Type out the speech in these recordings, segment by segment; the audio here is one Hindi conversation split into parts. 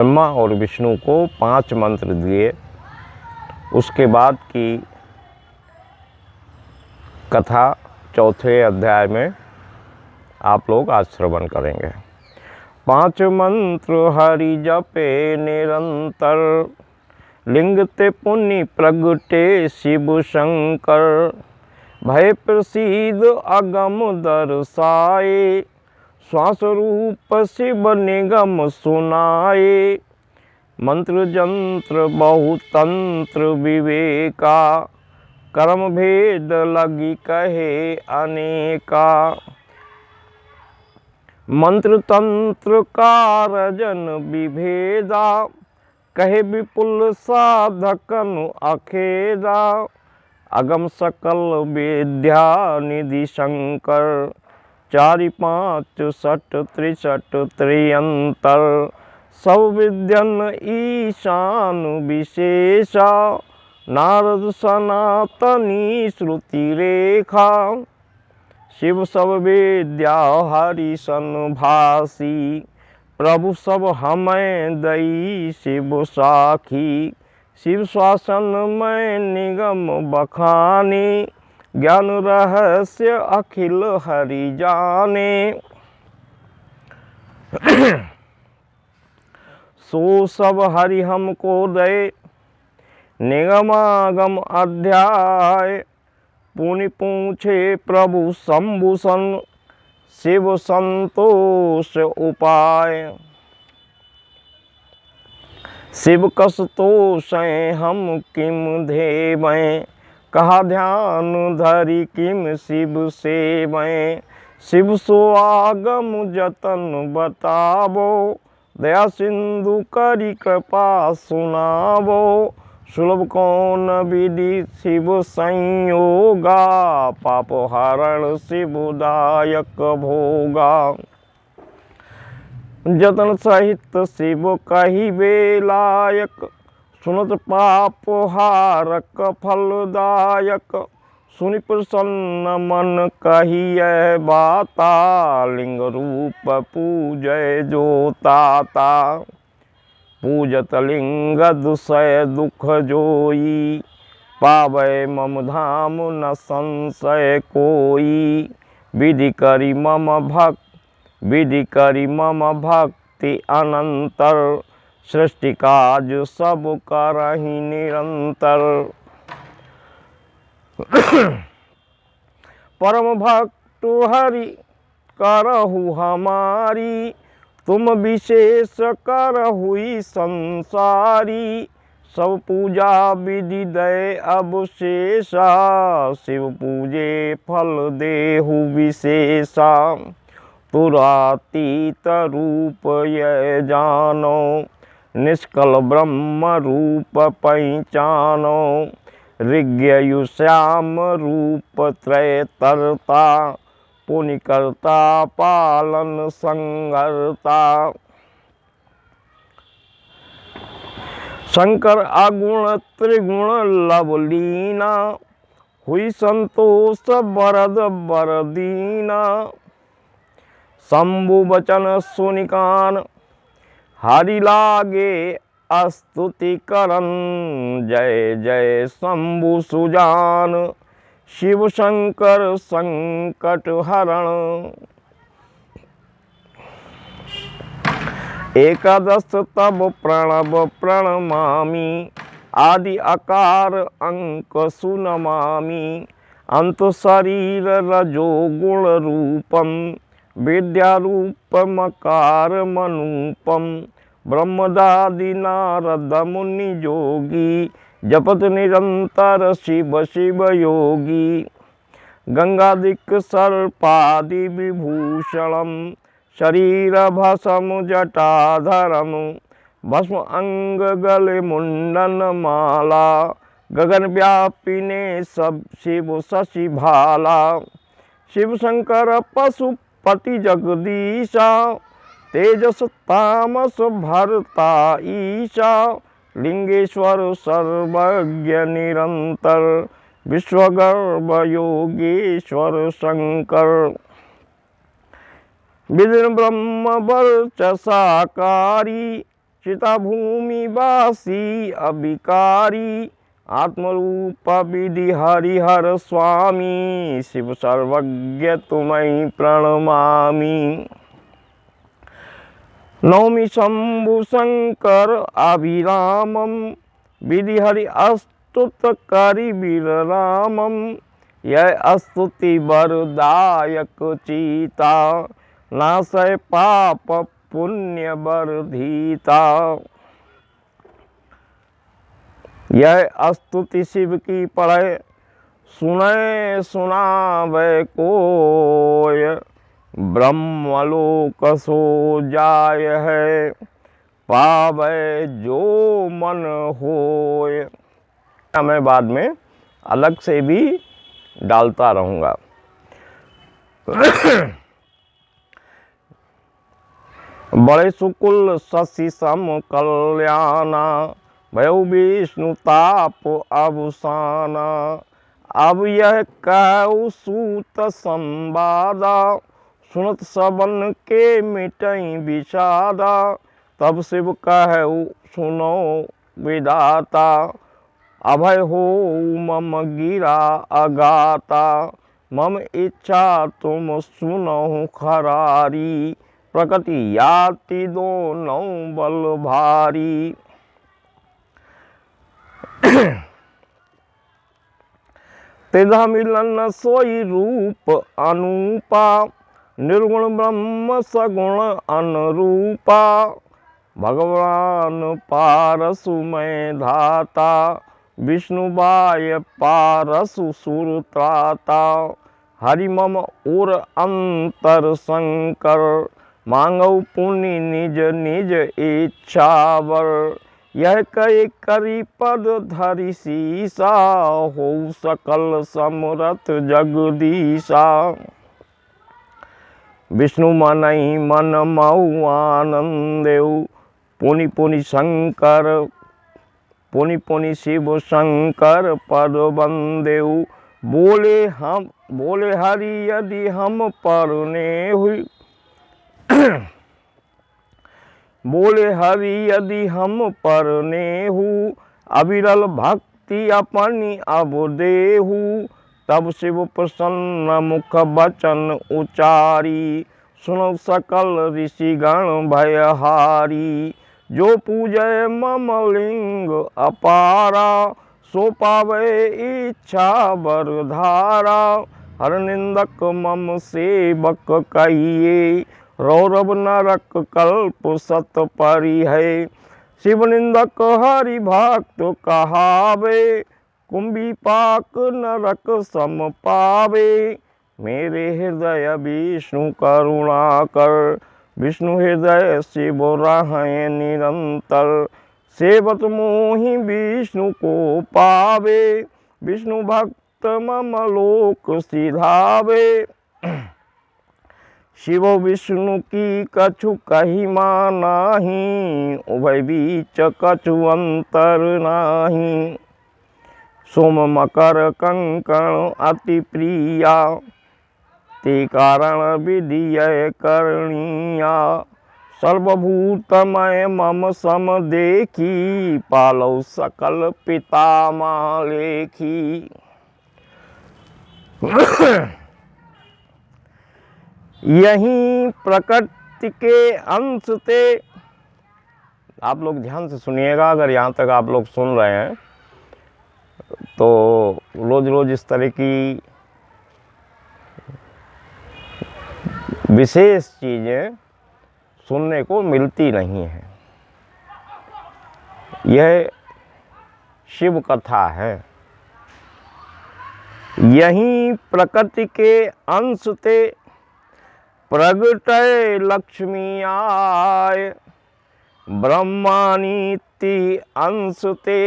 ब्रह्मा और विष्णु को 5 मंत्र दिए। उसके बाद की कथा 4थे अध्याय में आप लोग आज श्रवण करेंगे। 5 मंत्र हरि जपे निरंतर, लिंग ते पुण्य प्रगटे शिव शंकर। भय प्रसीद अगम दर्शाए, श्वास रूप शिव निगम सुनाए। मंत्र जंत्र बहुतंत्र विवेका, कर्म भेद लगी कहे अनेका। मंत्र तंत्र कारजन विभेदा, कहे विपुल साधकन अखेदा। अगम सकल विद्या निधि शंकर, 4 5 6 63 त्रियंतर। सब विद्यन ईशान विशेषा, नारद सनातनी श्रुति रेखा। शिव सब विद्या हरि सन भासी, प्रभु सब हमें दई शिव साखी। शिव शासन में निगम बखाने, ज्ञान रहस्य अखिल हरि जाने। सो सब हरि हमको दे, निगमागम अध्याय। पुनि पूछे प्रभु शंभुसन, शिव संतोष उपाय। शिव कस तोषें हम किम धेवें, कहा ध्यान धरि किम शिव सेवें। शिव सो आगम जतन बतावो, दया सिंधु करि कृपा सुनावो। सुलभ कौन विधि शिव संयोगा, पाप हरण शिवदायक भोगा। जतन सहित शिव कहिबे लायक, सुनत पाप हारक फलदायक। सुनि प्रसन्न मन कहिए बाता, लिंग रूप पूजय जो ताता। पूजत लिंग दुसय दुख जोई, पावै मम धाम न संशय कोई। विधि करि मम भक्ति अनंतर, सृष्टि काज सब करहि निरंतर। परम भक्त हरि करहु हमारी, तुम विशेष करहुई संसारी। सब पूजा विधि दय अवशेषा, शिव पूजे फल देहु विशेषा। तुरातीत रूप यह जानो, निष्कल ब्रह्म रूप पहचानो। ऋग्ययु श्याम रूप त्रयतरता, पुनि करता पालन संहरता। शंकर अगुण त्रिगुण लवलीना, हुई संतोष बरद बरदीना। शंभु वचन सुनिकान, हरि लागे स्तुति करन। जय जय शंभु सुजान, शिव शंकर संकट हरण। एकादश तब प्रणव प्रणमामि, आदि आकार अंक सुनमामि। अंत शरीर रजो गुण रूपम, विद्या रूपमकार मनूपम। ब्रह्मदादि नारद मुनि जोगी, जपत निरंतर शिव शिव योगी। गंगादिक सर्पादि विभूषणम, शरीर भस्म जटाधरम। भस्म अंग गले मुंडन माला, गगन व्यापिने सब शिव शशि भाला। शिव शंकर पशुपति जगदीशा, तेजस तामस भरता ईशा। लिंगेश्वर सर्वज्ञ निरंतर, विश्वगर्भ योगेश्वर शंकर। विष्णु ब्रह्म वर्चसाकारी, चिता भूमि वासी अभिकारी आत्मरूप विधि हरिहर स्वामी शिव सर्वज्ञ तुम्हें प्रणमामि। नौमि शंभु शंकर अभिरामम विधि हरि अस्तुत करि वीर रामम यह स्तुति वरदायक चीता नासय पाप पुण्य वर्धिता। यह स्तुति शिव की पढ़े सुने सुनावे कोय ब्रह्मलोक सो जाय है पावे जो मन होय। मैं बाद में अलग से भी डालता रहूँगा। बड़े सुकुल शशि सम कल्याणा भयउ विष्णु ताप अवसाना। अब यह कहु सूत संवादा सुनत सबन के मिटई विषादा। तब शिव कहु सुनो विधाता अभय हो मम गिरा अगाता। मम इच्छा तुम सुनो खरारी प्रकृति याति दोनों बल भारी। तेधा मिलन सोई रूप अनूपा निर्गुण ब्रह्म सगुण अनुरूपा। भगवान पारसु मैं धाता विष्णु बाय पारसु सुर त्राता। हरि मम उर अंतर शंकर मांगौ पुण्य निज निज इच्छावर। यह कई करी पद धरि सीसा हो सकल समरथ जगदीशा। विष्णु मनहि मन मऊ आनंदेउ पुनि पुनि शंकर पुनि पुनि शिव शंकर पद बंदेउ। बोले हरि यदि हम परने हुई बोले हरि यदि हम परने हूँ अविरल भक्ति अपनी अब देहू। तब शिव प्रसन्न मुख बचन उचारी सुनो सकल ऋषिगण भयहारी। जो पूजय मम लिंग अपारा सो पावे इच्छा वरधारा। हर निंदक मम सेवक कहिए रौरव नरक कल्प सत परि है। शिव निंदक हरि भक्त कहावे कुंभी पाक नरक सम पावे। मेरे हृदय विष्णु करुणा कर विष्णु हृदय शिव रहे निरंतर। सेवत मोहि विष्णु को पावे विष्णु भक्त मम लोक सिधावे। शिव विष्णु की कछु कही मानाही उभय बीच कछु अंतर नाही। सोम मकर कंकण अति प्रिया ते कारण विधि करणीया। सर्वभूतमय मम सम देखी पालौ सकल पिता माँ लेखी। यही प्रकृति के अंश थे। आप लोग ध्यान से सुनिएगा। अगर यहाँ तक आप लोग सुन रहे हैं तो रोज रोज इस तरह की विशेष चीज़ें सुनने को मिलती नहीं हैं। यह शिव कथा है। यही प्रकृति के अंश थे प्रगटय लक्ष्मी आय। ब्रह्मानीति अंश ते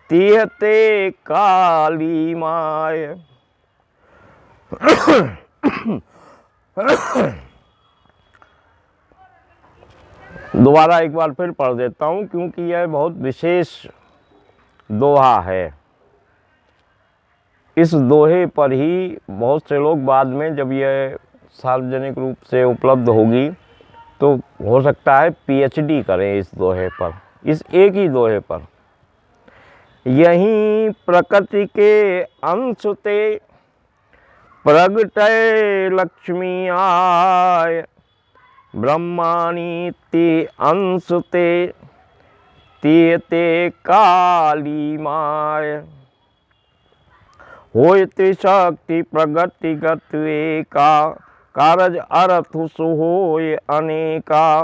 तिहते काली माय। दोबारा एक बार फिर पढ़ देता हूँ क्योंकि यह बहुत विशेष दोहा है। इस दोहे पर ही बहुत से लोग बाद में जब यह सार्वजनिक रूप से उपलब्ध होगी तो हो सकता है पीएचडी करें इस दोहे पर, इस एक ही दोहे पर। यहीं प्रकृति के अंश ते प्रगटय लक्ष्मी आय, ब्रह्माणी ते अंश ते काली माय। होय त्रिशक्ति प्रगतिगत एका, कारज अर्थ सुहोय अनेका।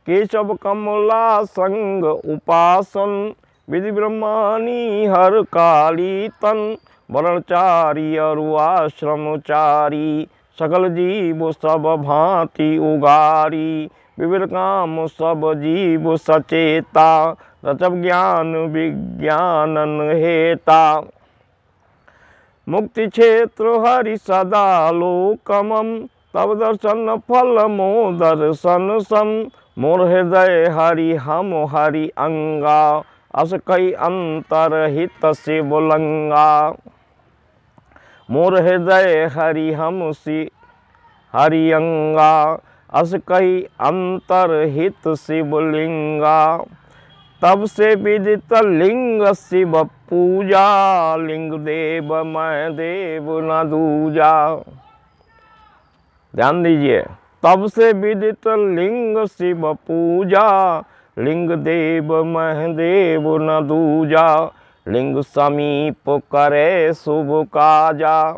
केशव कमला संग उपासन, विधि ब्रह्मानी हर काली तन। वर्णचारी अरु आश्रमचारी, सकल जीव सब भांति उगारी। विविध काम सब जीव सचेता, रचब ज्ञान विज्ञानन हेता। मुक्ति क्षेत्र हरि सदा लोकमम, तब दर्शन फल मो दर्शन सम। मोर हृदय हरि हम हरि अंगा, अस कई अंतर हित शिव लंगा। मोर हृदय हरि हम हरि अंगा, अस कई अंतर हित शिवलिंगा। तब से विदित लिंग शिव पूजा, लिंग देव मैं देव न दूजा। ध्यान दीजिए, तब से विदित लिंग शिव पूजा, लिंग देव मैं देव न दूजा। लिंग समीप करे शुभ काजा,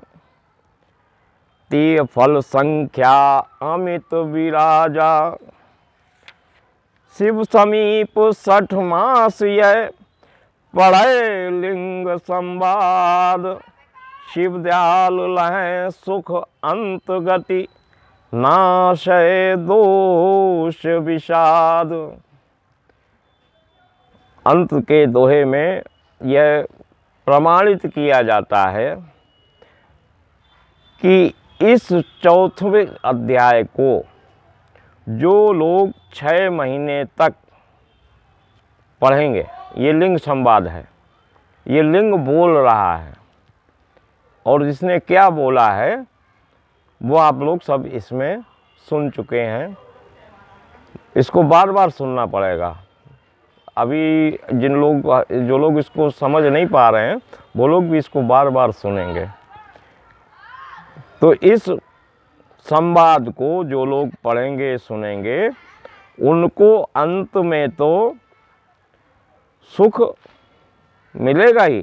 ते फल संख्या अमित विराजा। शिव समीप 60 मास यह, पढ़े लिंग संवाद। शिव दयाल लहें सुख अंत गति, नाशय दोष विषाद। अंत के दोहे में यह प्रमाणित किया जाता है कि इस 4वें अध्याय को जो लोग 6 महीने तक पढ़ेंगे, ये लिंग संवाद है, ये लिंग बोल रहा है, और जिसने क्या बोला है वो आप लोग सब इसमें सुन चुके हैं। इसको बार बार सुनना पड़ेगा। अभी जो लोग इसको समझ नहीं पा रहे हैं, वो लोग भी इसको बार बार सुनेंगे। तो इस संवाद को जो लोग पढ़ेंगे सुनेंगे, उनको अंत में तो सुख मिलेगा ही,